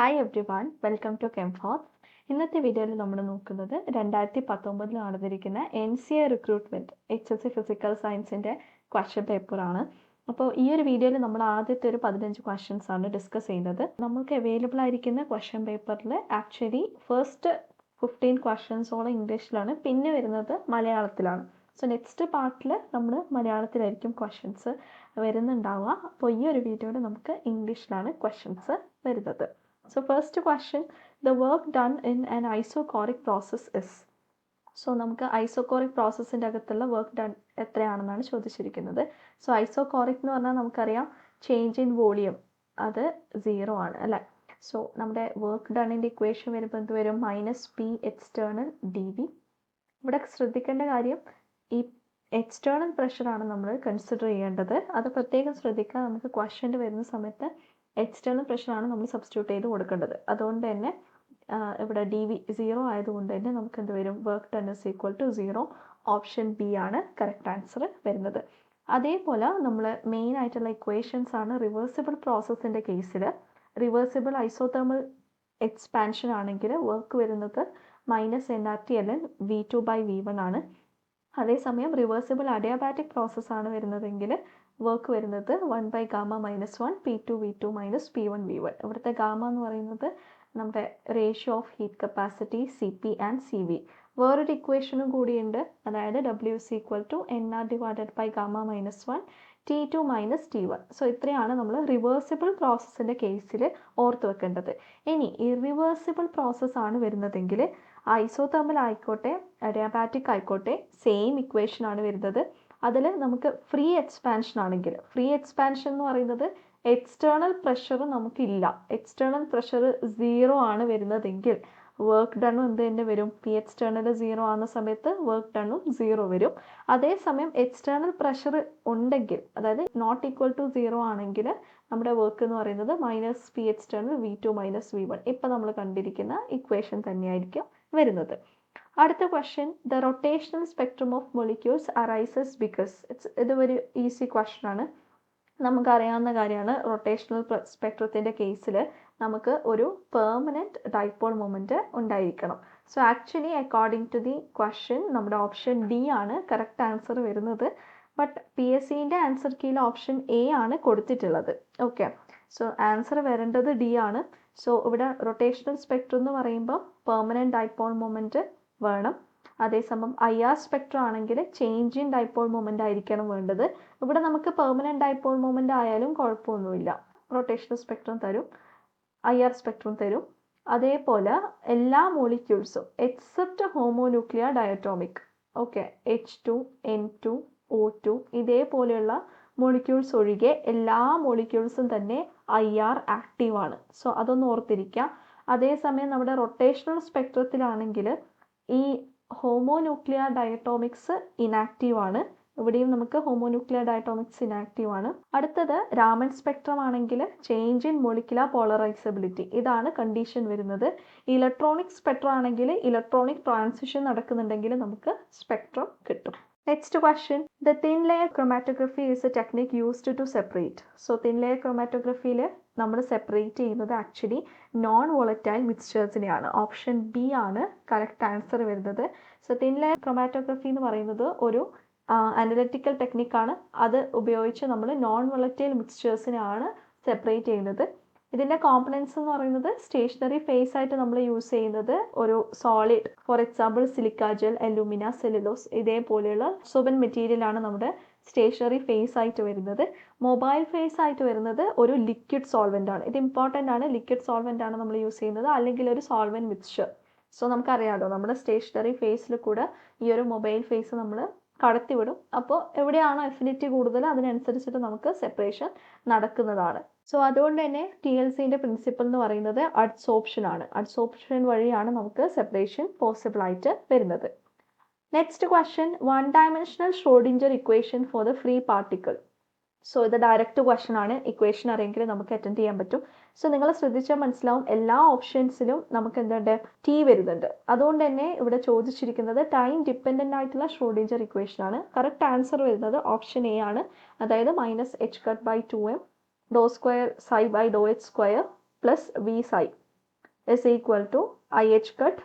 Hi everyone, welcome to കെംഫോർത്ത്. ഇന്നത്തെ വീഡിയോയിൽ നമ്മൾ നോക്കുന്നത് 2019 നടന്നിരിക്കുന്ന NCA റിക്രൂട്ട്മെൻറ്റ് HSC ഫിസിക്കൽ സയൻസിൻ്റെ ക്വസ്റ്റ്യൻ പേപ്പറാണ്. അപ്പോൾ ഈ ഒരു വീഡിയോയിൽ നമ്മൾ ആദ്യത്തെ ഒരു 15 ക്വസ്റ്റ്യൻസ് ആണ് ഡിസ്കസ് ചെയ്യുന്നത്. നമുക്ക് അവൈലബിൾ ആയിരിക്കുന്ന ക്വസ്റ്റ്യൻ പേപ്പറിൽ ആക്ച്വലി ഫസ്റ്റ് 15 ക്വസ്റ്റ്യൻസോളം ഇംഗ്ലീഷിലാണ്, പിന്നെ വരുന്നത് മലയാളത്തിലാണ്. സോ നെക്സ്റ്റ് പാർട്ടിൽ നമ്മൾ മലയാളത്തിലായിരിക്കും ക്വസ്റ്റ്യൻസ് വരുന്നുണ്ടാവുക. അപ്പോൾ ഈ ഒരു വീഡിയോയിൽ നമുക്ക് ഇംഗ്ലീഷിലാണ് ക്വസ്റ്റ്യൻസ് വരുന്നത്. So first question, the work done in an isochoric process is. So നമുക്ക് ഐസോകോറിക് പ്രോസസ്സിൻ്റെ അകത്തുള്ള വർക്ക് ഡൺ എത്രയാണെന്നാണ് ചോദിച്ചിരിക്കുന്നത്. സോ ഐസോകോറിക് എന്ന് പറഞ്ഞാൽ നമുക്കറിയാം ചേഞ്ച് ഇൻ വോളിയം അത് 0 ആണ് അല്ലേ. സോ നമ്മുടെ വർക്ക് ഡണ്ണിൻ്റെ ഇക്വേഷൻ വരുമ്പോൾ എന്ത് വരും? -P external dV. ഇവിടെ ശ്രദ്ധിക്കേണ്ട കാര്യം ഈ എക്സ്റ്റേണൽ പ്രഷറാണ് നമ്മൾ കൺസിഡർ ചെയ്യേണ്ടത്. അത് പ്രത്യേകം ശ്രദ്ധിക്കുക. നമുക്ക് ക്വസ്റ്റ്യൻ വരുന്ന സമയത്ത് എക്സ്റ്റേണൽ പ്രഷറാണ് നമ്മൾ സബ്സ്റ്റിറ്റ്യൂട്ട് ചെയ്ത് കൊടുക്കേണ്ടത്. അതുകൊണ്ട് തന്നെ ഇവിടെ dV 0 ആയതുകൊണ്ട് തന്നെ നമുക്ക് എന്ത് വരും? Work done is equal to 0. Option B ആണ് കറക്റ്റ് ആൻസർ വരുന്നത്. അതേപോലെ നമ്മൾ മെയിൻ ആയിട്ടുള്ള ഇക്വേഷൻസ് ആണ് റിവേഴ്സിബിൾ പ്രോസസ്സിൻ്റെ കേസിൽ റിവേഴ്സിബിൾ ഐസോതെർമൽ എക്സ്പാൻഷൻ ആണെങ്കിൽ വർക്ക് വരുന്നത് -nRT/ln V2/V1 ആണ്. അതേസമയം റിവേഴ്സിബിൾ അഡിയാബാറ്റിക് പ്രോസസ്സാണ് വരുന്നതെങ്കിൽ വർക്ക് വരുന്നത് 1/γ-1 P2V2 - P1V1. ഇവിടുത്തെ ഗാമ എന്ന് പറയുന്നത് നമ്മുടെ ratio of heat capacity CP and CV. വേറൊരു ഇക്വേഷനും കൂടിയുണ്ട്, അതായത് W = NR/γ-1 T2 - T1. So ഇത്രയാണ് നമ്മൾ റിവേഴ്സിബിൾ പ്രോസസ്സിൻ്റെ കേസിൽ ഓർത്ത് വെക്കേണ്ടത്. ഇനി ഇറിവേഴ്സിബിൾ പ്രോസസ്സാണ് വരുന്നതെങ്കിൽ ഐസോതെർമൽ ആയിക്കോട്ടെ അഡിയാബാറ്റിക് ആയിക്കോട്ടെ സെയിം ഇക്വേഷൻ ആണ് വരുന്നത്. അതിൽ നമുക്ക് ഫ്രീ എക്സ്പാൻഷൻ ആണെങ്കിൽ, ഫ്രീ എക്സ്പാൻഷൻ എന്ന് പറയുന്നത് എക്സ്റ്റേണൽ പ്രഷർ നമുക്കില്ല, എക്സ്റ്റേണൽ പ്രഷർ 0 ആണ് വരുന്നതെങ്കിൽ വർക്ക് ഡണ്ണും എന്ത് തന്നെ വരും? P എക്സ്റ്റേണൽ 0 ആകുന്ന സമയത്ത് വർക്ക് ഡണ്ണും 0 വരും. അതേസമയം എക്സ്റ്റേണൽ പ്രഷർ ഉണ്ടെങ്കിൽ, അതായത് നോട്ട് ഈക്വൽ ടു 0 ആണെങ്കിൽ നമ്മുടെ വർക്ക് എന്ന് പറയുന്നത് -P എക്സ്റ്റേണൽ V2 - V1. ഇപ്പം നമ്മൾ കണ്ടിരിക്കുന്ന ഇക്വേഷൻ തന്നെയായിരിക്കും വരുന്നത്. അടുത്ത question, the rotational spectrum of molecules arises because. ഇത് ഒരു ഈസി ക്വസ്റ്റ്യൻ ആണ്, നമുക്കറിയാവുന്ന കാര്യമാണ്. റൊട്ടേഷണൽ സ്പെക്ട്രത്തിൻ്റെ കേസിൽ നമുക്ക് ഒരു പെർമനൻറ്റ് ഡൈപോൾ മൊമെൻറ്റ് ഉണ്ടായിരിക്കണം. So actually according to the question നമ്മുടെ ഓപ്ഷൻ ഡി ആണ് കറക്റ്റ് ആൻസർ വരുന്നത്. ബട്ട് PSCൻ്റെ ആൻസർ കീയിൽ ഓപ്ഷൻ എ ആണ് കൊടുത്തിട്ടുള്ളത്. ഓക്കെ, സോ ആൻസർ വരേണ്ടത് ഡി ആണ്. സോ ഇവിടെ റൊട്ടേഷണൽ സ്പെക്ട്രം എന്ന് പറയുമ്പോൾ പെർമനൻറ്റ് ഡൈപോൾ മൊമെൻറ്റ് വേണം. അതേസമയം IR സ്പെക്ട്രം ആണെങ്കിൽ ചേഞ്ച് ഇൻ ഡൈപോൾ മൊമെൻ്റ് ആയിരിക്കണം വേണ്ടത്. ഇവിടെ നമുക്ക് പെർമനൻറ്റ് ഡൈപോൾ മൊമെൻ്റ് ആയാലും കുഴപ്പമൊന്നുമില്ല, റൊട്ടേഷണൽ സ്പെക്ട്രം തരും, IR സ്പെക്ട്രം തരും. അതേപോലെ എല്ലാ മോളിക്യൂൾസും except homonuclear diatomic, okay, H2, N2, O2 ഇതേപോലെയുള്ള മോളിക്യൂൾസ് ഒഴികെ എല്ലാ മോളിക്യൂൾസും തന്നെ IR ആക്റ്റീവാണ്. സോ അതൊന്ന് ഓർത്തിരിക്കുക. അതേസമയം നമ്മുടെ റൊട്ടേഷണൽ സ്പെക്ട്രത്തിലാണെങ്കിൽ ഈ ഹോമോന്യൂക്ലിയർ ഡയറ്റോമിക്സ് ഇനാക്റ്റീവ് ആണ്. ഇവിടെയും നമുക്ക് ഹോമോന്യൂക്ലിയർ ഡയറ്റോമിക്സ് ഇനാക്റ്റീവ് ആണ്. അടുത്തത് രാമൻ സ്പെക്ട്രം ആണെങ്കിൽ ചേഞ്ച് ഇൻ മൊളിക്കുലർ പോളറൈസബിലിറ്റി, ഇതാണ് കണ്ടീഷൻ വരുന്നത്. ഇലക്ട്രോണിക് സ്പെക്ട്രം ആണെങ്കിൽ ഇലക്ട്രോണിക് ട്രാൻസിഷൻ നടക്കുന്നുണ്ടെങ്കിൽ നമുക്ക് സ്പെക്ട്രം കിട്ടും. Next question, the thin layer chromatography is a technique used to separate. So thin layer ക്രോമാറ്റോഗ്രഫിയിൽ നമ്മൾ സെപ്പറേറ്റ് ചെയ്യുന്നത് ആക്ച്വലി നോൺ വോളറ്റൈൽ മിക്സ്ചേഴ്സിനെയാണ്. ഓപ്ഷൻ ബി ആണ് കറക്റ്റ് ആൻസർ വരുന്നത്. സോ തിൻ ലെയർ ക്രോമാറ്റോഗ്രഫി എന്ന് പറയുന്നത് ഒരു അനലിറ്റിക്കൽ ടെക്നിക്കാണ്. അത് ഉപയോഗിച്ച് നമ്മൾ നോൺ വോളറ്റൈൽ മിക്സ്ചേഴ്സിനെയാണ് സെപ്പറേറ്റ് ചെയ്യുന്നത്. ഇതിൻ്റെ കോമ്പണൻസ് എന്ന് പറയുന്നത് സ്റ്റേഷനറി ഫേസ് ആയിട്ട് നമ്മൾ യൂസ് ചെയ്യുന്നത് ഒരു solid, for example silica gel, alumina, cellulose ഇതേപോലെയുള്ള സോബൻ മെറ്റീരിയലാണ് നമ്മുടെ സ്റ്റേഷനറി ഫേസ് ആയിട്ട് വരുന്നത്. മൊബൈൽ ഫേസ് ആയിട്ട് വരുന്നത് ഒരു ലിക്വിഡ് സോൾവെൻ്റ് ആണ്. ഇത് ഇമ്പോർട്ടൻ്റ് ആണ്, ലിക്വിഡ് സോൾവെൻ്റ് ആണ് നമ്മൾ യൂസ് ചെയ്യുന്നത്, അല്ലെങ്കിൽ ഒരു സോൾവെൻറ്റ് മിക്സ്ചർ. സോ നമുക്കറിയാമല്ലോ നമ്മുടെ സ്റ്റേഷനറി ഫേസിൽ കൂടെ ഈ ഒരു മൊബൈൽ ഫേസ് നമ്മൾ കടത്തിവിടും. അപ്പോൾ എവിടെയാണോ അഫിനിറ്റി കൂടുതൽ അതിനനുസരിച്ചിട്ട് നമുക്ക് സെപ്പറേഷൻ നടക്കുന്നതാണ്. സോ അതുകൊണ്ട് തന്നെ TLCൻ്റെ പ്രിൻസിപ്പിൾ എന്ന് പറയുന്നത് അഡ്സോർപ്ഷൻ ആണ്. അഡ്സോർപ്ഷൻ വഴിയാണ് നമുക്ക് സെപ്പറേഷൻ പോസിബിൾ ആയിട്ട് വരുന്നത്. Next question, one dimensional Schrödinger equation for the free particle. So ഇത് ഡയറക്റ്റ് ക്വസ്റ്റ്യൻ ആണ്, ഇക്വേഷൻ അറിയെങ്കിൽ നമുക്ക് അറ്റൻഡ് ചെയ്യാൻ പറ്റും. സോ നിങ്ങൾ ശ്രദ്ധിച്ചാൽ മനസ്സിലാവും എല്ലാ ഓപ്ഷൻസിലും നമുക്ക് എന്തുണ്ട്? T വരുന്നുണ്ട്. അതുകൊണ്ട് തന്നെ ഇവിടെ ചോദിച്ചിരിക്കുന്നത് ടൈം ഡിപ്പെൻഡൻ്റ് ആയിട്ടുള്ള ഷ്രോഡിഞ്ചർ ഇക്വേഷൻ ആണ്. കറക്റ്റ് ആൻസർ വരുന്നത് ഓപ്ഷൻ എ ആണ്, അതായത് -h/2m dou² psi/dou h² plus v psi. is equal to IH cut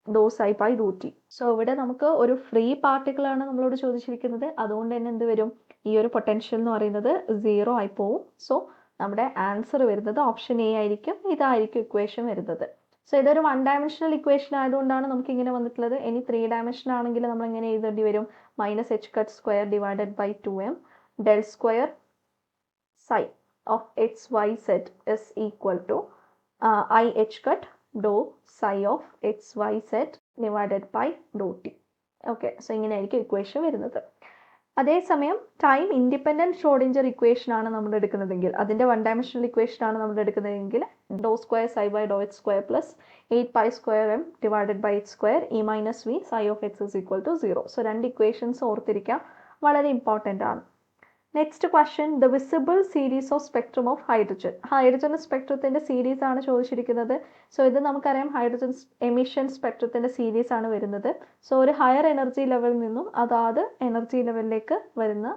dou psi by dou t. So ഇവിടെ നമുക്ക് ഒരു ഫ്രീ പാർട്ടിക്കിളാണ് നമ്മളോട് ചോദിച്ചിരിക്കുന്നത്. അതുകൊണ്ട് തന്നെ എന്ത് വരും, ഈ ഒരു പൊട്ടൻഷ്യൽ എന്ന് പറയുന്നത് 0 ആയി പോവും. സോ നമ്മുടെ ആൻസർ വരുന്നത് ഓപ്ഷൻ എ ആയിരിക്കും. ഇതായിരിക്കും ഇക്വേഷൻ വരുന്നത്. സോ ഇതൊരു 1 ഡയമെൻഷണൽ ഇക്വേഷൻ ആയതുകൊണ്ടാണ് നമുക്ക് ഇങ്ങനെ വന്നിട്ടുള്ളത്. ഇനി 3 ഡയമെൻഷൻ ആണെങ്കിൽ നമ്മൾ എങ്ങനെ എഴുതേണ്ടി വരും, minus H cut square divided by 2m del square psi of xyz is equal to IH cut dou psi of xyz divided by dou t. Okay, so ഇങ്ങനെയായിരിക്കും ഇക്വേഷൻ വരുന്നത്. അതേസമയം ടൈം ഇൻഡിപെൻഡൻറ്റ് ഷ്രോഡിഞ്ചർ ഇക്വേഷൻ ആണ് നമ്മൾ എടുക്കുന്നതെങ്കിൽ, അതിൻ്റെ 1 dimensional equation ആണ് നമ്മൾ എടുക്കുന്നതെങ്കിൽ ഡോ സ്ക്വയർ സൈ ബൈ ഡോ H square plus 8 π square M divided by H square E minus V psi of X is equal to 0. So 2 equations ഓർത്തിരിക്കാം, വളരെ ഇമ്പോർട്ടൻ്റ് ആണ്. Next question, the visible series of spectrum of hydrogen. Hydrogen സ്പെക്ട്രത്തിൻ്റെ series ആണ് ചോദിച്ചിരിക്കുന്നത്. So ഇത് നമുക്കറിയാം hydrogen emission സ്പെക്ട്രത്തിൻ്റെ series ആണ് വരുന്നത്. സോ ഒരു ഹയർ എനർജി ലെവലിൽ നിന്നും അതാത് എനർജി ലെവലിലേക്ക് വരുന്ന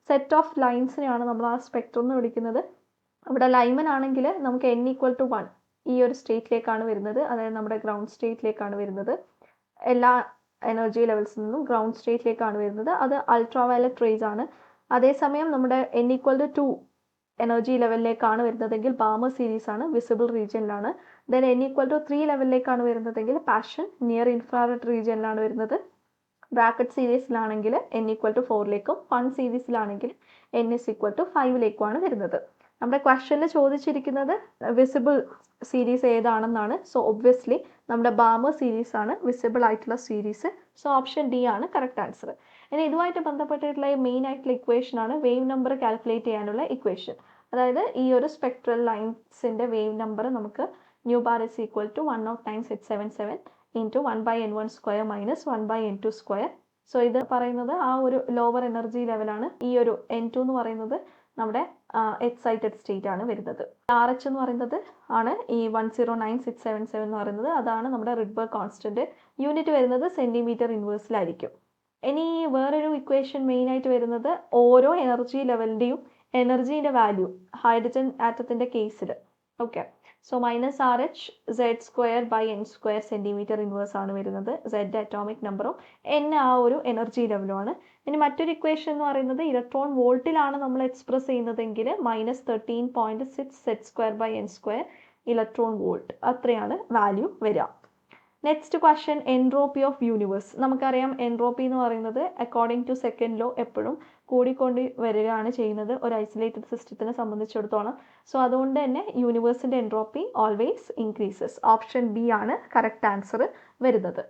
സെറ്റ് ഓഫ് ലൈൻസിനെയാണ് നമ്മൾ ആ സ്പെക്ട്രം എന്ന് വിളിക്കുന്നത്. ഇവിടെ ലൈമൻ ആണെങ്കിൽ നമുക്ക് n ഈക്വൽ ടു 1 ഈ ഒരു സ്റ്റേറ്റിലേക്കാണ് വരുന്നത്, അതായത് നമ്മുടെ ഗ്രൗണ്ട് സ്റ്റേറ്റിലേക്കാണ് വരുന്നത്. എല്ലാ എനർജി ലെവൽസിൽ നിന്നും ഗ്രൗണ്ട് സ്റ്റേറ്റിലേക്കാണ് വരുന്നത്. അത് അൾട്രാവയലറ്റ് റേസ് ആണ്. അതേസമയം നമ്മുടെ n ഈക്വൽ ടു 2 എനർജി ലെവലിലേക്കാണ് വരുന്നതെങ്കിൽ ബാമർ സീരീസ് ആണ്, വിസിബിൾ റീജിയനിലാണ്. ദെൻ n ഈക്വൽ ടു 3 ലെവലിലേക്കാണ് വരുന്നതെങ്കിൽ പാഷൻ നിയർ ഇൻഫ്രാറെഡ് റീജിയനിലാണ് വരുന്നത്. ബ്രാക്കറ്റ് സീരീസിലാണെങ്കിൽ n ഈക്വൽ ടു 4ലേക്കും 1 സീരീസിലാണെങ്കിൽ n ഇസ് ഈക്വൽ ടു 5ലേക്കുമാണ് വരുന്നത്. നമ്മുടെ ക്വസ്റ്റ്യനിൽ ചോദിച്ചിരിക്കുന്നത് വിസിബിൾ സീരീസ് ഏതാണെന്നാണ്. സോ ഒബ്വിയസ്ലി നമ്മുടെ ബാമർ സീരീസ് ആണ് വിസിബിൾ ആയിട്ടുള്ള സീരീസ്. സോ ഓപ്ഷൻ ഡി ആണ് കറക്റ്റ് ആൻസർ. ഇനി ഇതുമായിട്ട് ബന്ധപ്പെട്ടിട്ടുള്ള മെയിൻ ആയിട്ടുള്ള ഇക്വേഷൻ ആണ് വേവ് നമ്പർ കാൽക്കുലേറ്റ് ചെയ്യാനുള്ള ഇക്വേഷൻ. അതായത് ഈ ഒരു സ്പെക്ട്രൽ ലൈൻസിൻ്റെ വേവ് നമ്പർ നമുക്ക് new bar is equal to 109,677 into 1/n1 square minus 1/n2 square. So ഇത് പറയുന്നത് ആ ഒരു ലോവർ എനർജി ലെവലാണ്. ഈ ഒരു n2 എന്ന് പറയുന്നത് നമ്മുടെ എക്സൈറ്റഡ് സ്റ്റേറ്റ് ആണ് വരുന്നത്. RH എന്ന് പറയുന്നത് ആണ് ഈ 109,677 എന്ന് പറയുന്നത്. അതാണ് നമ്മുടെ റിഡ്ബർഗ് കോൺസ്റ്റന്റ്. യൂണിറ്റ് വരുന്നത് സെൻറ്റിമീറ്റർ ഇൻവേഴ്സിലായിരിക്കും. ഇനി വേറൊരു ഇക്വേഷൻ മെയിൻ ആയിട്ട് വരുന്നത് ഓരോ എനർജി ലെവലിൻ്റെയും എനർജീൻ്റെ വാല്യൂ ഹൈഡ്രജൻ ആറ്റത്തിൻ്റെ കേസിൽ. Okay, so minus RH Z square by n square centimetre inverse ആണ് വരുന്നത്. Z അറ്റോമിക് നമ്പറും n ആ ഒരു എനർജി ലെവലുമാണ്. ഇനി മറ്റൊരു ഇക്വേഷൻ എന്ന് പറയുന്നത് ഇലക്ട്രോൺ വോൾട്ടിലാണ് നമ്മൾ എക്സ്പ്രസ് ചെയ്യുന്നതെങ്കിൽ minus 13.6 Z square by n square electron volt, അത്രയാണ് വാല്യൂ വരിക. Next question, entropy of universe. നമുക്കറിയാം എൻട്രോപ്പി എന്ന് പറയുന്നത് അക്കോർഡിംഗ് ടു സെക്കൻഡ് ലോ എപ്പോഴും കൂടിക്കൊണ്ട് വരികയാണ് ചെയ്യുന്നത് ഒരു ഐസൊലേറ്റഡ് സിസ്റ്റത്തിനെ സംബന്ധിച്ചിടത്തോളം. സോ അതുകൊണ്ട് തന്നെ യൂണിവേഴ്സിൻ്റെ entropy always increases. Option B ആണ് കറക്റ്റ് ആൻസർ വരുന്നത്.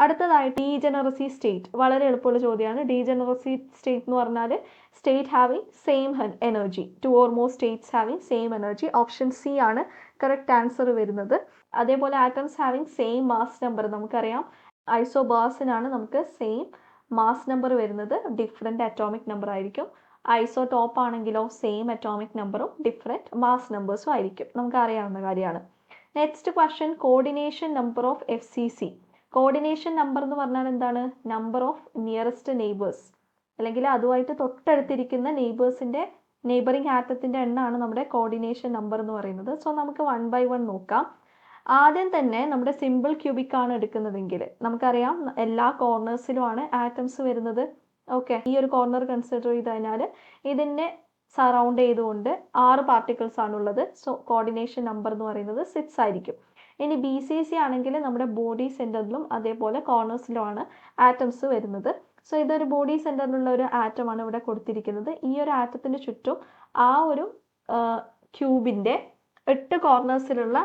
അടുത്തതായി ഡീജനറസി സ്റ്റേറ്റ്, വളരെ എളുപ്പമുള്ള ചോദ്യമാണ്. ഡീജനറസി സ്റ്റേറ്റ് എന്ന് പറഞ്ഞാൽ state having same energy, 2 or more States having same energy. Option C ആണ് കറക്റ്റ് ആൻസർ വരുന്നത്. അതേപോലെ atoms having same mass number. നമുക്കറിയാം ഐസോബാസിനാണ് നമുക്ക് സെയിം മാസ് നമ്പർ വരുന്നത്, ഡിഫറെൻ്റ് അറ്റോമിക് നമ്പർ ആയിരിക്കും. ഐസോടോപ്പ് ആണെങ്കിലോ സെയിം അറ്റോമിക് നമ്പറും ഡിഫറെൻറ്റ് മാസ് നമ്പേഴ്സും ആയിരിക്കും, നമുക്ക് അറിയാവുന്ന കാര്യമാണ്. Next question, coordination number of FCC. Coordination number എന്ന് പറഞ്ഞാൽ എന്താണ്, നമ്പർ ഓഫ് നിയറസ്റ്റ് നെയ്ബേഴ്സ്, അല്ലെങ്കിൽ അതുമായിട്ട് തൊട്ടടുത്തിരിക്കുന്ന നെയ്ബേഴ്സിൻ്റെ നെയ്ബറിങ് ആറ്റത്തിൻ്റെ എണ്ണമാണ് നമ്മുടെ കോർഡിനേഷൻ നമ്പർ എന്ന് പറയുന്നത്. സോ നമുക്ക് 1 by 1 നോക്കാം. ആദ്യം തന്നെ നമ്മുടെ സിമ്പിൾ ക്യൂബിക് ആണ് എടുക്കുന്നതെങ്കിൽ നമുക്കറിയാം എല്ലാ കോർണേഴ്സിലുമാണ് ആറ്റംസ് വരുന്നത്. ഓക്കെ, ഈ ഒരു കോർണർ കൺസിഡർ ചെയ്ത് കഴിഞ്ഞാൽ ഇതിനെ സറൗണ്ട് ചെയ്തുകൊണ്ട് 6 പാർട്ടിക്കിൾസ് ആണുള്ളത്. സോ കോർഡിനേഷൻ നമ്പർ എന്ന് പറയുന്നത് 6 ആയിരിക്കും. ഇനി BCC ആണെങ്കിൽ നമ്മുടെ ബോഡി സെൻറ്ററിലും അതേപോലെ കോർണേഴ്സിലുമാണ് ആറ്റംസ് വരുന്നത്. സോ ഇതൊരു ബോഡി സെൻറ്ററിലുള്ള ഒരു ആറ്റമാണ് ഇവിടെ കൊടുത്തിരിക്കുന്നത്. ഈ ഒരു ആറ്റത്തിന് ചുറ്റും ആ ഒരു ക്യൂബിൻ്റെ 8 കോർണേഴ്സിലുള്ള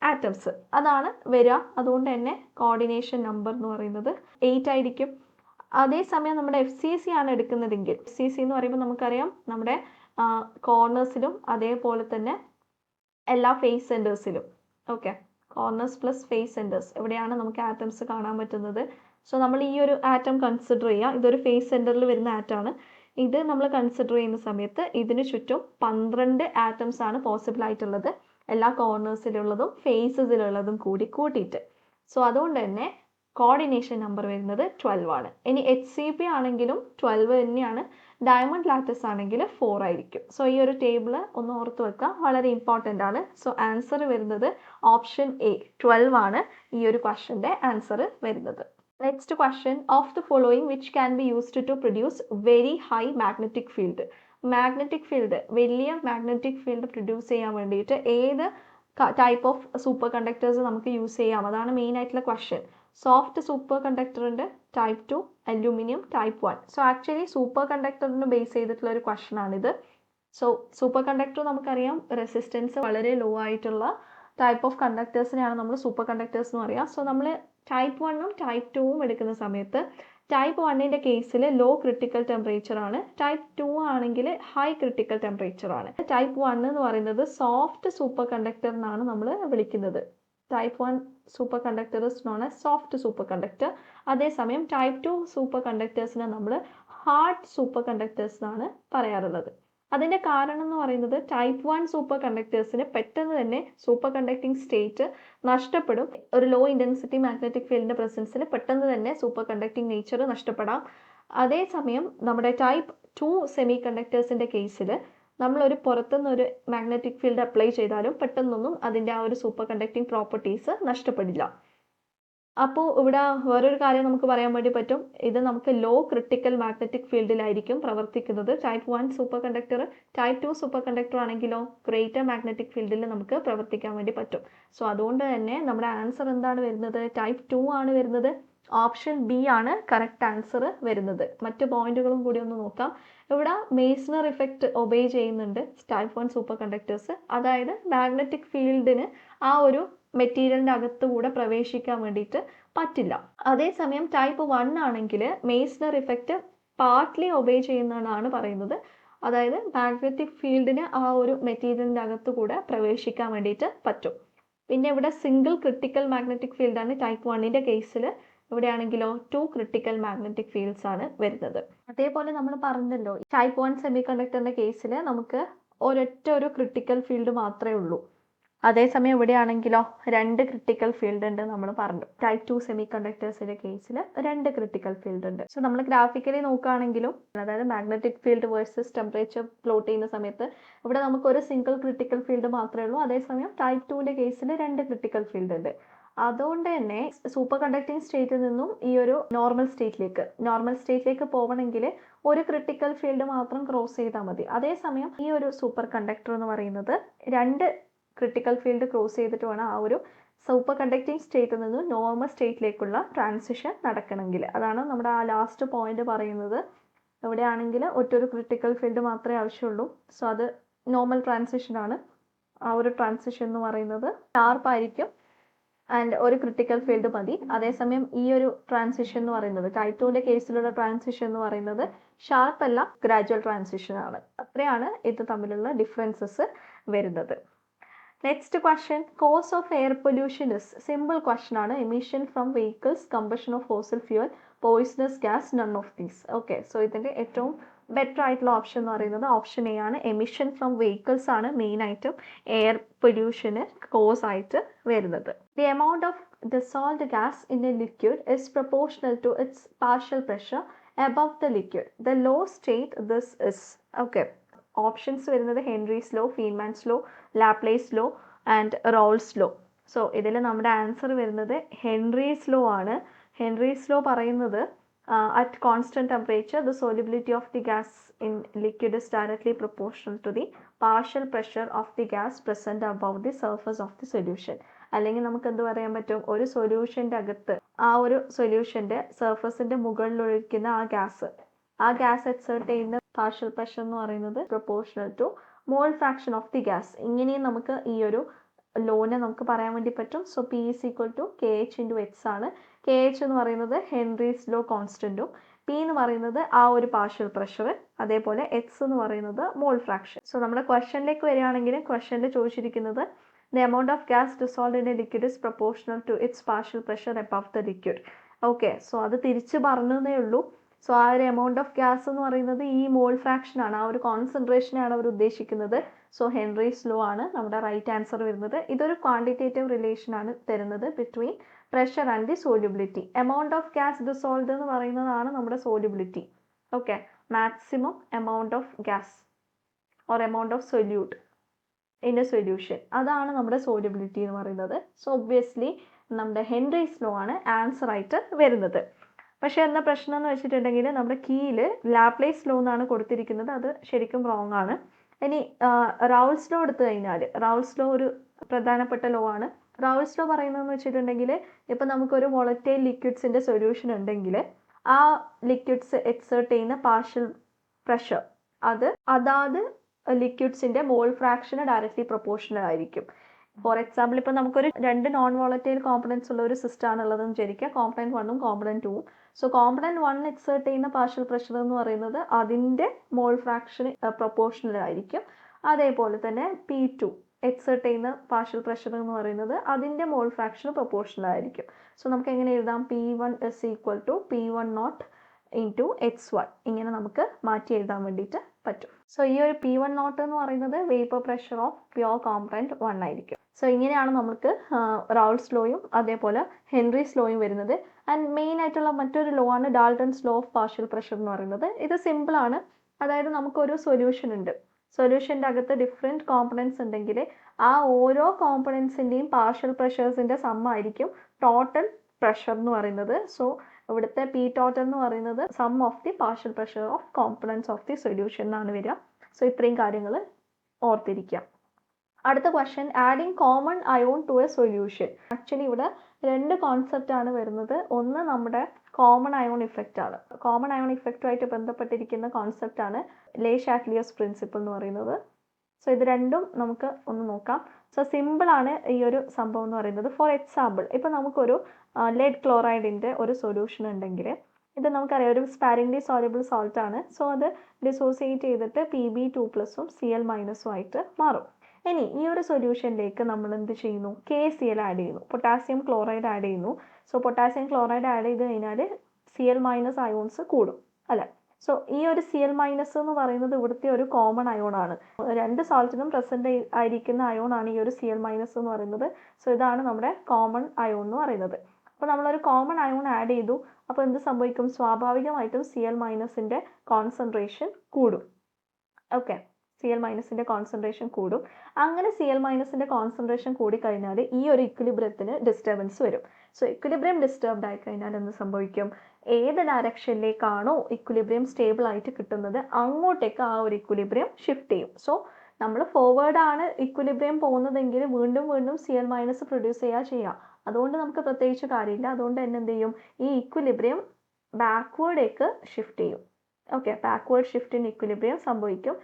ആറ്റംസ് അതാണ് വരിക. അതുകൊണ്ട് തന്നെ കോർഡിനേഷൻ നമ്പർ എന്ന് പറയുന്നത് 8 ആയിരിക്കും. അതേസമയം നമ്മുടെ FCC ആണ് എടുക്കുന്നതെങ്കിൽ, FCC എന്ന് പറയുമ്പോൾ നമുക്കറിയാം നമ്മുടെ കോർണേഴ്സിലും അതേപോലെ തന്നെ എല്ലാ ഫേസ് സെൻറ്റേഴ്സിലും. Okay, corners plus face centres എവിടെയാണ് നമുക്ക് ആറ്റംസ് കാണാൻ പറ്റുന്നത്. സോ നമ്മൾ ഈ ഒരു ആറ്റം കൺസിഡർ ചെയ്യുക. ഇതൊരു ഫേസ് സെൻറ്ററിൽ വരുന്ന ആറ്റമാണ്. ഇത് നമ്മൾ കൺസിഡർ ചെയ്യുന്ന സമയത്ത് ഇതിന് ചുറ്റും 12 ആറ്റംസ് ആണ് പോസിബിൾ ആയിട്ടുള്ളത്, എല്ലാ കോർണേഴ്സിലുള്ളതും ഫേസസിലുള്ളതും കൂടി കൂട്ടിയിട്ട്. സോ അതുകൊണ്ട് തന്നെ കോർഡിനേഷൻ നമ്പർ വരുന്നത് 12 ആണ്. ഇനി HCP ആണെങ്കിലും 12 തന്നെയാണ് ഡയമണ്ട് ലാറ്റിസ് ആണെങ്കിൽ 4 ആയിരിക്കും. സോ ഈ ഒരു ടേബിൾ ഒന്ന് ഓർത്ത് വെക്കുക, വളരെ ഇമ്പോർട്ടൻ്റ് ആണ്. സോ ആൻസർ വരുന്നത് ഓപ്ഷൻ എ 12 ആണ് ഈ ഒരു ക്വസ്റ്റ്യൻ്റെ ആൻസർ വരുന്നത്. Next question, of the following which can be used to produce very high magnetic field. Magnetic field, വലിയ മാഗ്നറ്റിക് ഫീൽഡ് പ്രൊഡ്യൂസ് ചെയ്യാൻ വേണ്ടിയിട്ട് ഏത് ടൈപ്പ് ഓഫ് സൂപ്പർ കണ്ടക്ടേഴ്സ് നമുക്ക് യൂസ് ചെയ്യാം, അതാണ് മെയിൻ ആയിട്ടുള്ള ക്വസ്റ്റ്യൻ. സോഫ്റ്റ് സൂപ്പർ കണ്ടക്ടർ ഉണ്ട്, type 2, aluminium type 1. So actually super കണ്ടക്ടറിന് ബേസ് ചെയ്തിട്ടുള്ള ഒരു ക്വസ്റ്റ്യൻ ആണിത്. സോ സൂപ്പർ കണ്ടക്ടർ നമുക്കറിയാം റെസിസ്റ്റൻസ് വളരെ ലോ ആയിട്ടുള്ള ടൈപ്പ് ഓഫ് കണ്ടക്ടേഴ്സിനെയാണ് നമ്മൾ സൂപ്പർ കണ്ടക്ടേഴ്സ് എന്ന് പറയുക. സോ നമ്മൾ ടൈപ്പ് 1ഉം ടൈപ്പ് 2ഉം എടുക്കുന്ന സമയത്ത് ടൈപ്പ് 1ൻ്റെ കേസിൽ ലോ ക്രിട്ടിക്കൽ ടെമ്പറേച്ചർ ആണ്, ടൈപ്പ് 2 ആണെങ്കിൽ ഹൈ ക്രിട്ടിക്കൽ ടെമ്പറേച്ചർ ആണ്. ടൈപ്പ് 1 എന്ന് പറയുന്നത് സോഫ്റ്റ് സൂപ്പർ കണ്ടക്ടർ എന്നാണ് നമ്മൾ വിളിക്കുന്നത്. Type 1 super conductor is known as soft super conductor. അതേസമയം ടൈപ്പ് 2 സൂപ്പർ കണ്ടക്ടേഴ്സിനെ നമ്മൾ ഹാർഡ് സൂപ്പർ കണ്ടക്ടേഴ്സ് എന്നാണ് പറയാറുള്ളത്. അതിൻ്റെ കാരണം എന്ന് പറയുന്നത് ടൈപ്പ് 1 സൂപ്പർ കണ്ടക്ടേഴ്സിന് പെട്ടെന്ന് തന്നെ സൂപ്പർ കണ്ടക്ടിങ് സ്റ്റേറ്റ് നഷ്ടപ്പെടും. ഒരു ലോ ഇൻറ്റൻസിറ്റി മാഗ്നറ്റിക് ഫീൽഡിൻ്റെ പ്രസൻസിൽ പെട്ടെന്ന് തന്നെ സൂപ്പർ കണ്ടക്ടിങ് നേച്ചർ നഷ്ടപ്പെടാം. അതേസമയം നമ്മുടെ ടൈപ്പ് 2 സെമി കണ്ടക്ടേഴ്സിൻ്റെ കേസിൽ നമ്മളൊരു പുറത്തുനിന്നൊരു മാഗ്നറ്റിക് ഫീൽഡ് അപ്ലൈ ചെയ്താലും പെട്ടെന്നൊന്നും അതിൻ്റെ ആ ഒരു സൂപ്പർ കണ്ടക്ടിങ് പ്രോപ്പർട്ടീസ് നഷ്ടപ്പെടില്ല. അപ്പോൾ ഇവിടെ വേറൊരു കാര്യം നമുക്ക് പറയാൻ വേണ്ടി പറ്റും, ഇത് നമുക്ക് ലോ ക്രിട്ടിക്കൽ മാഗ്നറ്റിക് ഫീൽഡിലായിരിക്കും പ്രവർത്തിക്കുന്നത്. Type 1 super conductor, type 2 super conductor ആണെങ്കിലോ ഗ്രേറ്റർ മാഗ്നറ്റിക് ഫീൽഡിൽ നമുക്ക് പ്രവർത്തിക്കാൻ വേണ്ടി പറ്റും. സോ അതുകൊണ്ട് തന്നെ നമ്മുടെ ആൻസർ എന്താണ് വരുന്നത്, ടൈപ്പ് 2 ആണ് വരുന്നത്. ഓപ്ഷൻ ബി ആണ് കറക്റ്റ് ആൻസർ വരുന്നത്. മറ്റു പോയിന്റുകളും കൂടി ഒന്ന് നോക്കാം. ഇവിടെ മേസ്നർ ഇഫക്റ്റ് ഒബേ ചെയ്യുന്നുണ്ട് ടൈപ്പ് 1 സൂപ്പർ കണ്ടക്ടേഴ്സ്, അതായത് മാഗ്നറ്റിക് ഫീൽഡിന് ആ ഒരു മെറ്റീരിയലിൻ്റെ അകത്തുകൂടെ പ്രവേശിക്കാൻ വേണ്ടിയിട്ട് പറ്റില്ല. അതേസമയം ടൈപ്പ് 1 ആണെങ്കിൽ മേസ്നർ ഇഫക്റ്റ് പാർട്ട്ലി ഒബേ ചെയ്യുന്നതാണ് പറയുന്നത്, അതായത് മാഗ്നറ്റിക് ഫീൽഡിന് ആ ഒരു മെറ്റീരിയലിൻ്റെ അകത്തുകൂടെ പ്രവേശിക്കാൻ വേണ്ടിയിട്ട് പറ്റും. പിന്നെ ഇവിടെ സിംഗിൾ ക്രിട്ടിക്കൽ മാഗ്നറ്റിക് ഫീൽഡാണ് ടൈപ്പ് 1ൻ്റെ കേസിൽ. ഇവിടെയാണെങ്കിലോ 2 ക്രിട്ടിക്കൽ മാഗ്നറ്റിക് ഫീൽഡ്സ് ആണ് വരുന്നത്. അതേപോലെ നമ്മൾ പറഞ്ഞല്ലോ ടൈപ്പ് 1 സെമി കണ്ടക്ടറിൻ്റെ കേസിൽ നമുക്ക് ഒരൊറ്റ ഒരു ക്രിട്ടിക്കൽ ഫീൽഡ് മാത്രമേ ഉള്ളൂ. അതേസമയം ഇവിടെയാണെങ്കിലോ 2 ക്രിട്ടിക്കൽ ഫീൽഡ് ഉണ്ട് നമ്മൾ പറഞ്ഞു. ടൈപ്പ് 2 സെമി കണ്ടക്ടേഴ്സിൻ്റെ കേസിൽ 2 ക്രിട്ടിക്കൽ ഫീൽഡ് ഉണ്ട്. സോ നമ്മൾ ഗ്രാഫിക്കലി നോക്കുകയാണെങ്കിലും, അതായത് magnetic field versus temperature plot ചെയ്യുന്ന സമയത്ത് ഇവിടെ നമുക്ക് ഒരു സിംഗിൾ ക്രിട്ടിക്കൽ ഫീൽഡ് മാത്രമേ ഉള്ളൂ. അതേസമയം ടൈപ്പ് 2ൻ്റെ കേസിൽ 2 ക്രിട്ടിക്കൽ ഫീൽഡ് ഉണ്ട്. അതുകൊണ്ട് തന്നെ സൂപ്പർ കണ്ടക്ടിങ് സ്റ്റേറ്റിൽ നിന്നും ഈ ഒരു നോർമൽ സ്റ്റേറ്റിലേക്ക് പോകണമെങ്കിൽ ഒരു ക്രിട്ടിക്കൽ ഫീൽഡ് മാത്രം ക്രോസ് ചെയ്താൽ മതി. അതേസമയം ഈ ഒരു സൂപ്പർ കണ്ടക്ടർ എന്ന് പറയുന്നത് 2 ക്രിട്ടിക്കൽ ഫീൽഡ് ക്രോസ് ചെയ്തിട്ട് വേണം ആ ഒരു സൂപ്പർ കണ്ടക്ടിങ് സ്റ്റേറ്റിൽ നിന്ന് നോർമൽ സ്റ്റേറ്റിലേക്കുള്ള ട്രാൻസിഷൻ നടക്കണമെങ്കിൽ. അതാണ് നമ്മുടെ ആ ലാസ്റ്റ് പോയിന്റ് പറയുന്നത്. ഇവിടെയാണെങ്കിൽ ഒറ്റൊരു ക്രിട്ടിക്കൽ ഫീൽഡ് മാത്രമേ ആവശ്യമുള്ളൂ. സോ അത് നോർമൽ ട്രാൻസിഷൻ ആണ്. ആ ഒരു ട്രാൻസിഷൻ എന്ന് പറയുന്നത് ഷാർപ്പായിരിക്കും ആൻഡ് ഒരു ക്രിട്ടിക്കൽ ഫീൽഡ് മതി. അതേസമയം ഈ ഒരു ട്രാൻസിഷൻ എന്ന് പറയുന്നത് ടൈപ്പ് 2ൻ്റെ കേസിലുള്ള ട്രാൻസിഷൻ എന്ന് പറയുന്നത് ഷാർപ്പ് അല്ല, ഗ്രാജുവൽ ട്രാൻസിഷൻ ആണ്. അത്രയാണ് ഇത് തമ്മിലുള്ള ഡിഫറൻസസ് വരുന്നത്. Next question, cause of air pollution is, simple question ആണ്. Emission from vehicles, combustion of fossil fuel, poisonous gas, none of these. Okay, so ഇതിൻ്റെ ഏറ്റവും ബെറ്റർ ആയിട്ടുള്ള ഓപ്ഷൻ എന്ന് പറയുന്നത് ഓപ്ഷൻ എ ആണ്. എമിഷൻ ഫ്രം വെഹിക്കിൾസ് ആണ് main ആയിട്ടും air പൊല്യൂഷന് കോസ് ആയിട്ട് വരുന്നത്. The amount of dissolved gas in a liquid is proportional to its partial pressure above the liquid. The law state this is. Okay, options വരുന്നത് Henry's law, Feynman's law, Laplace law and Raoult's law. So ഇതിൽ നമ്മുടെ ആൻസർ വരുന്നത് Henry's law ആണ്. Henry's law പറയുന്നത് at constant temperature the solubility of the gas in liquid is directly proportional to the partial pressure of the gas present above the surface of the solution. അല്ലെങ്കിൽ നമുക്ക് എന്ത് പറയാൻ പറ്റും, ഒരു സൊല്യൂഷൻ്റെ അകത്ത് ആ ഒരു സൊല്യൂഷൻ്റെ സർഫസിൻ്റെ മുകളിൽ ഒഴിക്കുന്ന ആ ഗ്യാസ് എക്സേർട്ട് ചെയ്യുന്ന പാർഷ്യൽ പ്രഷർ എന്ന് പറയുന്നത് proportional to mole fraction of the gas. ഇങ്ങനെയും നമുക്ക് ഈ ഒരു ലോനെ നമുക്ക് പറയാൻ വേണ്ടി പറ്റും. So P is equal to K H into X ആണ്. കെ എച്ച് എന്ന് പറയുന്നത് ഹെൻറീസ് ലോ കോൺസ്റ്റൻറ്റും, പി എന്ന് പറയുന്നത് ആ ഒരു പാർഷ്യൽ പ്രഷർ, അതേപോലെ എക്സ് എന്ന് പറയുന്നത് മോൾ ഫ്രാക്ഷൻ. സോ നമ്മുടെ ക്വസ്റ്റ്യനിലേക്ക് വരികയാണെങ്കിൽ ക്വസ്റ്റ്യനിൽ ചോദിച്ചിരിക്കുന്നത് the amount of gas dissolved in a liquid is proportional to its partial pressure above the liquid. Okay, so അത് തിരിച്ച് പറഞ്ഞതേ ഉള്ളൂ. സോ ആ ഒരു എമൗണ്ട് ഓഫ് ഗ്യാസ് എന്ന് പറയുന്നത് ഈ മോൾ ഫ്രാക്ഷൻ ആണ്, ആ ഒരു കോൺസെൻട്രേഷനാണ് അവർ ഉദ്ദേശിക്കുന്നത്. സോ ഹെൻറീസ് ലോ ആണ് നമ്മുടെ റൈറ്റ് ആൻസർ വരുന്നത്. ഇതൊരു ക്വാണ്ടിറ്റേറ്റീവ് റിലേഷൻ ആണ് തരുന്നത് between pressure and the solubility. Amount of gas dissolved എന്ന് പറയുന്നതാണ് നമ്മുടെ solubility. Okay, maximum amount of gas or amount of solute in a solution. അതാണ് നമ്മുടെ solubility എന്ന് പറയുന്നത്. സോ ഒബ്വിയസ്ലി നമ്മുടെ ഹെൻറീസ് ലോ ആണ് ആൻസർ ആയിട്ട് വരുന്നത്. പക്ഷെ എന്താ പ്രശ്നം എന്ന് വെച്ചിട്ടുണ്ടെങ്കിൽ നമ്മുടെ കീയിൽ ലാപ്ലേസ് ലോ എന്നാണ് കൊടുത്തിരിക്കുന്നത്. അത് ശരിക്കും റോങ് ആണ്. ഇനി റൗൾസ് ലോ എടുത്തു കഴിഞ്ഞാൽ റൗൾസ് ലോ ഒരു പ്രധാനപ്പെട്ട ലോ ആണ്. റൗൾസ് ലോ പറയുന്നതെന്ന് വെച്ചിട്ടുണ്ടെങ്കിൽ ഇപ്പം നമുക്കൊരു വോളറ്റൈൽ ലിക്വിഡ്സിൻ്റെ സൊല്യൂഷൻ ഉണ്ടെങ്കിൽ ആ ലിക്വിഡ്സ് എക്സേർട്ട് ചെയ്യുന്ന പാർഷ്യൽ പ്രഷർ അതാത് ലിക്വിഡ്സിൻ്റെ മോൾ ഫ്രാക്ഷന് ഡയറക്റ്റ്ലി പ്രൊപ്പോർഷണൽ ആയിരിക്കും. ഫോർ എക്സാമ്പിൾ ഇപ്പോൾ നമുക്കൊരു 2 നോൺ വോളറ്റൈൽ കോമ്പണൻസ് ഉള്ള ഒരു സിസ്റ്റം ആണുള്ളതെന്ന് വിചാരിക്കുക, കോമ്പണൻറ്റ് 1ഉം കോമ്പണൻറ്റ് 2ഉം. സോ കോമ്പണൻറ്റ് 1 എക്സേർട്ട് ചെയ്യുന്ന പാർഷ്യൽ പ്രഷർ എന്ന് പറയുന്നത് അതിൻ്റെ മോൾ ഫ്രാക്ഷന് പ്രൊപ്പോർഷണൽ ആയിരിക്കും. അതേപോലെ തന്നെ P2 എക്സേർട്ട് ചെയ്യുന്ന പാർഷ്യൽ പ്രഷർ എന്ന് പറയുന്നത് അതിൻ്റെ മോൾ ഫ്രാക്ഷന് പ്രൊപ്പോർഷണൽ ആയിരിക്കും. സോ നമുക്ക് എങ്ങനെ എഴുതാം? P1 = P1 naught into X1 ഇങ്ങനെ നമുക്ക് മാറ്റി എഴുതാൻ വേണ്ടിയിട്ട് പറ്റും. സോ ഈ ഒരു P1 naught എന്ന് പറയുന്നത് vapour pressure of pure component 1 ആയിരിക്കും. സോ ഇങ്ങനെയാണ് നമുക്ക് റൗൾസ് ലോയും അതേപോലെ ഹെൻറീസ് ലോയും വരുന്നത്. ആൻഡ് മെയിൻ ആയിട്ടുള്ള മറ്റൊരു ലോ ആണ് Dalton's law of partial pressure എന്ന് പറയുന്നത്. ഇത് സിമ്പിൾ ആണ്. അതായത് നമുക്കൊരു സൊല്യൂഷൻ ഉണ്ട്, സൊല്യൂഷൻ്റെ അകത്ത് ഡിഫറെൻറ്റ് കോമ്പണൻസ് ഉണ്ടെങ്കിൽ ആ ഓരോ കോമ്പണൻസിൻ്റെയും പാർഷ്യൽ പ്രഷേഴ്സിൻ്റെ സമ്മായിരിക്കും ടോട്ടൽ പ്രഷർ എന്ന് പറയുന്നത്. സോ ഇവിടുത്തെ പി ടോട്ടൽ എന്ന് പറയുന്നത് sum of the partial pressure of components of the solution എന്നാണ് വരിക. സോ ഇത്രയും കാര്യങ്ങൾ ഓർത്തിരിക്കുക. അടുത്ത question, adding common ion to a solution. Actually ഇവിടെ 2 കോൺസെപ്റ്റ് ആണ് വരുന്നത്. ഒന്ന് നമ്മുടെ കോമൺ അയോൺ ഇഫക്റ്റ് ആണ്. കോമൺ അയോൺ ഇഫക്റ്റുമായിട്ട് ബന്ധപ്പെട്ടിരിക്കുന്ന കോൺസെപ്റ്റ് ആണ് ലേ ഷാറ്റ്ലിയേഴ്സ് പ്രിൻസിപ്പിൾ എന്ന് പറയുന്നത്. സോ ഇത് രണ്ടും നമുക്ക് ഒന്ന് നോക്കാം. സോ സിമ്പിളാണ് ഈ ഒരു സംഭവം എന്ന് പറയുന്നത്. ഫോർ എക്സാമ്പിൾ ഇപ്പോൾ നമുക്കൊരു ലെഡ് ക്ലോറൈഡിൻ്റെ ഒരു സൊല്യൂഷൻ ഉണ്ടെങ്കിൽ ഇത് നമുക്കറിയാം ഒരു സ്പാരിംഗ്ലി സോലബിൾ സോൾട്ട് ആണ്. സോ അത് ഡിസോസിയേറ്റ് ചെയ്തിട്ട് Pb2+ഉം Cl- ആയിട്ട് മാറും. ഇനി ഈ ഒരു സൊല്യൂഷനിലേക്ക് നമ്മൾ എന്ത് ചെയ്യുന്നു? KCl ആഡ് ചെയ്യുന്നു, പൊട്ടാസ്യം ക്ലോറൈഡ് ആഡ് ചെയ്യുന്നു. സോ പൊട്ടാസ്യം ക്ലോറൈഡ് ആഡ് ചെയ്ത് കഴിഞ്ഞാൽ Cl- അയോൺസ് കൂടും അല്ലേ? സോ ഈ ഒരു Cl- എന്ന് പറയുന്നത് ഇവിടുത്തെ ഒരു കോമൺ അയോൺ ആണ്. 2 സോൾട്ടിനും പ്രസൻറ്റ് ആയിരിക്കുന്ന അയോൺ ആണ് ഈ ഒരു Cl- എന്ന് പറയുന്നത്. സോ ഇതാണ് നമ്മുടെ കോമൺ അയോൺ എന്ന് പറയുന്നത്. അപ്പോൾ നമ്മളൊരു കോമൺ അയോൺ ആഡ് ചെയ്തു. അപ്പോൾ എന്ത് സംഭവിക്കും? സ്വാഭാവികമായിട്ടും Cl- കോൺസെൻട്രേഷൻ കൂടും. ഓക്കെ, Cl- കോൺസെൻട്രേഷൻ കൂടും. അങ്ങനെ Cl- കോൺസെൻട്രേഷൻ കൂടിക്കഴിഞ്ഞാൽ ഈ ഒരു ഇക്വിലിബ്രിയത്തിന് ഡിസ്റ്റർബൻസ് വരും. സോ ഇക്വിലിബ്രിയം ഡിസ്റ്റർബ്ഡ് ആയി കഴിഞ്ഞാൽ എന്ത് സംഭവിക്കും? ഏത് ഡയറക്ഷനിലേക്കാണോ ഇക്വിലിബ്രിയം സ്റ്റേബിൾ ആയിട്ട് കിട്ടുന്നത് അങ്ങോട്ടേക്ക് ആ ഒരു ഇക്വിലിബ്രിയം ഷിഫ്റ്റ് ചെയ്യും. സോ നമ്മൾ ഫോർവേഡ് ആണ് ഇക്വിലിബ്രിയം പോകുന്നതെങ്കിൽ വീണ്ടും വീണ്ടും Cl- പ്രൊഡ്യൂസ് ചെയ്യാം. അതുകൊണ്ട് നമുക്ക് പ്രത്യേകിച്ച് കാര്യമില്ല. അതുകൊണ്ട് തന്നെ എന്ത് ചെയ്യും? ഈ ഇക്വിലിബ്രിയം ബാക്ക്വേർഡേക്ക് ഷിഫ്റ്റ് ചെയ്യും. Okay, backward shift in equilibrium സംഭവിക്കും,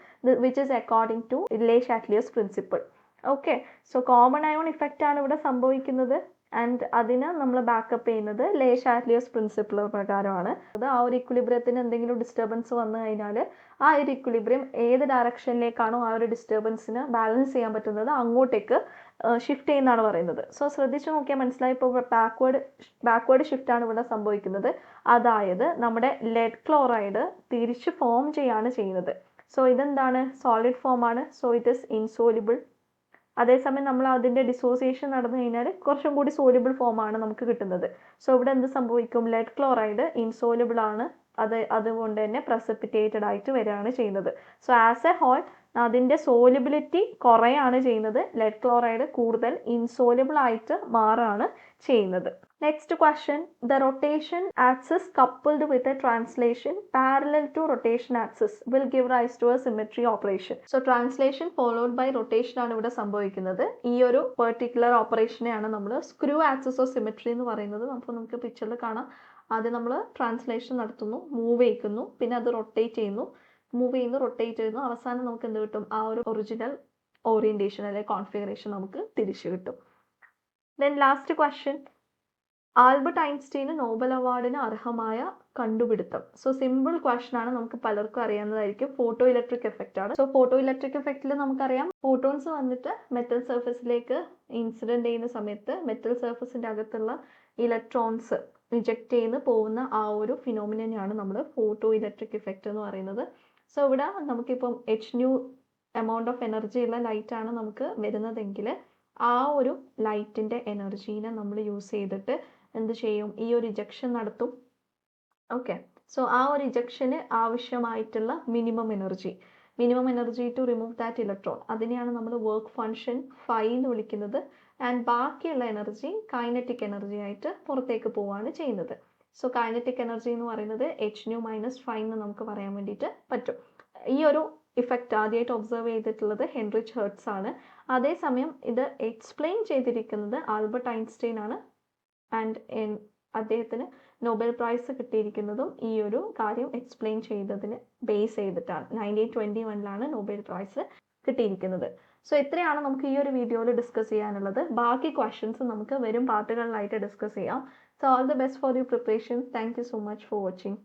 which is according to Le Chatelier's principle. Okay, so common ion effect ആണ് ഇവിടെ സംഭവിക്കുന്നത്. ആൻഡ് അതിന് നമ്മൾ ബാക്കപ്പ് ചെയ്യുന്നത് ലേ ഷാറ്റ്ലിയേഴ്സ് പ്രിൻസിപ്പിൾ പ്രകാരമാണ്. അത് ആ ഒരു ഇക്വിലിബ്രിയത്തിന് എന്തെങ്കിലും ഡിസ്റ്റർബൻസ് വന്നു കഴിഞ്ഞാൽ ആ ഒരു ഇക്വിലിബ്രിയം ഏത് ഡയറക്ഷനിലേക്കാണോ ആ ഒരു ഡിസ്റ്റർബൻസിന് ബാലൻസ് ചെയ്യാൻ പറ്റുന്നത് അങ്ങോട്ടേക്ക് ഷിഫ്റ്റ് ചെയ്യുന്നതാണ് പറയുന്നത്. സോ ശ്രദ്ധിച്ച് നോക്കിയാൽ മനസ്സിലായി. ഇപ്പോൾ ബാക്ക്വേർഡ് ഷിഫ്റ്റ് ആണ് ഇവിടെ സംഭവിക്കുന്നത്. അതായത് നമ്മുടെ ലെഡ് ക്ലോറൈഡ് തിരിച്ച് ഫോം ചെയ്യാണ് ചെയ്യുന്നത്. സോ ഇതെന്താണ്? സോളിഡ് ഫോം ആണ്. So it is insoluble. അതേസമയം നമ്മൾ അതിൻ്റെ ഡിസോസിയേഷൻ നടന്നു കഴിഞ്ഞാൽ കുറച്ചും കൂടി സോലിബിൾ ഫോമാണ് നമുക്ക് കിട്ടുന്നത്. സോ ഇവിടെ എന്ത് സംഭവിക്കും? ലെഡ് ക്ലോറൈഡ് ഇൻസോലിബിൾ ആണ്. അതുകൊണ്ട് തന്നെ പ്രസിപ്പിറ്റേറ്റഡ് ആയിട്ട് വരികയാണ് ചെയ്യുന്നത്. സോ ആസ് എ ഹോൾ അതിൻ്റെ സോലിബിലിറ്റി കുറയാണ് ചെയ്യുന്നത്. ലെഡ് ക്ലോറൈഡ് കൂടുതൽ ഇൻസോലിബിൾ ആയിട്ട് മാറുകയാണ് ചെയ്യുന്നത്. Next question, the rotation axis coupled with a translation parallel to rotation axis will give rise to a symmetry operation. So translation followed by rotation ആണ് ഇവിടെ സംഭവിക്കുന്നത്. ഈ ഒരു പെർട്ടിക്കുലർ ഓപ്പറേഷനെയാണ് നമ്മൾ സ്ക്രൂ ആക്സിസ് ഓഫ് സിമെട്രി എന്ന് പറയുന്നത്. അപ്പോൾ നമുക്ക് പിക്ചറിൽ കാണാം. ആദ്യം നമ്മൾ ട്രാൻസ്ലേഷൻ നടത്തുന്നു, മൂവ് ചെയ്യിക്കുന്നു, പിന്നെ അത് റൊട്ടേറ്റ് ചെയ്യുന്നു, മൂവ് ചെയ്യുന്നു, റൊട്ടേറ്റ് ചെയ്യുന്നു, അവസാനം നമുക്ക് എന്ത് കിട്ടും? ആ ഒരു ഒറിജിനൽ ഓറിയൻറ്റേഷൻ അല്ലെങ്കിൽ കോൺഫിഗറേഷൻ നമുക്ക് തിരിച്ചു കിട്ടും. ദെൻ ലാസ്റ്റ് ക്വസ്റ്റ്യൻ, ആൽബർട്ട് ഐൻസ്റ്റീന് നോബൽ അവാർഡിന് അർഹമായ കണ്ടുപിടുത്തം. സോ സിമ്പിൾ ക്വസ്റ്റ്യൻ ആണ്, നമുക്ക് പലർക്കും അറിയാവുന്നതായിരിക്കും. ഫോട്ടോ ഇലക്ട്രിക് എഫക്റ്റ് ആണ്. സോ ഫോട്ടോ ഇലക്ട്രിക് എഫക്റ്റിൽ നമുക്കറിയാം ഫോട്ടോൺസ് വന്നിട്ട് മെറ്റൽ സർഫസിലേക്ക് ഇൻസിഡൻറ്റ് ചെയ്യുന്ന സമയത്ത് മെറ്റൽ സർഫസിൻ്റെ അകത്തുള്ള ഇലക്ട്രോൺസ് റിജക്റ്റ് ചെയ്ത് പോകുന്ന ആ ഒരു ഫിനോമിനയാണ് നമ്മൾ ഫോട്ടോ ഇലക്ട്രിക് എഫക്റ്റ് എന്ന് പറയുന്നത്. സോ ഇവിടെ നമുക്കിപ്പം hν എമൗണ്ട് ഓഫ് എനർജി ഉള്ള ലൈറ്റാണ് നമുക്ക് വരുന്നതെങ്കിൽ ആ ഒരു ലൈറ്റിൻ്റെ എനർജീനെ നമ്മൾ യൂസ് ചെയ്തിട്ട് എന്ത് ചെയ്യും? ഈ ഒരു റിജക്ഷൻ നടത്തും. ഓക്കെ, സോ ആ ഒരു ഇജക്ഷന് ആവശ്യമായിട്ടുള്ള minimum energy to remove that electron, അതിനെയാണ് നമ്മൾ വർക്ക് ഫങ്ഷൻ ഫൈ എന്ന് വിളിക്കുന്നത്. ആൻഡ് ബാക്കിയുള്ള എനർജി കൈനറ്റിക് എനർജി ആയിട്ട് പുറത്തേക്ക് പോവുകയാണ് ചെയ്യുന്നത്. സോ കൈനറ്റിക് എനർജി എന്ന് പറയുന്നത് h nu മൈനസ് ഫൈ എന്ന് നമുക്ക് പറയാൻ വേണ്ടിയിട്ട് പറ്റും. ഈ ഒരു ഇഫക്റ്റ് ആദ്യമായിട്ട് ഒബ്സർവ് ചെയ്തിട്ടുള്ളത് ഹെൻറിച്ച് ഹെർട്സ് ആണ്. അതേസമയം ഇത് എക്സ്പ്ലെയിൻ ചെയ്തിരിക്കുന്നത് ആൽബർട്ട് ഐൻസ്റ്റൈൻ ആണ്. ആൻഡ് അദ്ദേഹത്തിന് നൊബേൽ പ്രൈസ് കിട്ടിയിരിക്കുന്നതും ഈ ഒരു കാര്യം എക്സ്പ്ലെയിൻ ചെയ്തതിന് ബേസ് ചെയ്തിട്ടാണ്. 1921 നൊബേൽ പ്രൈസ് കിട്ടിയിരിക്കുന്നത്. സോ ഇത്രയാണ് നമുക്ക് ഈ ഒരു വീഡിയോയിൽ ഡിസ്കസ് ചെയ്യാനുള്ളത്. ബാക്കി ക്വസ്റ്റ്യൻസ് നമുക്ക് വരും പാർട്ടുകളിലായിട്ട് ഡിസ്കസ് ചെയ്യാം. So all the best for your preparation. Thank you so much for watching.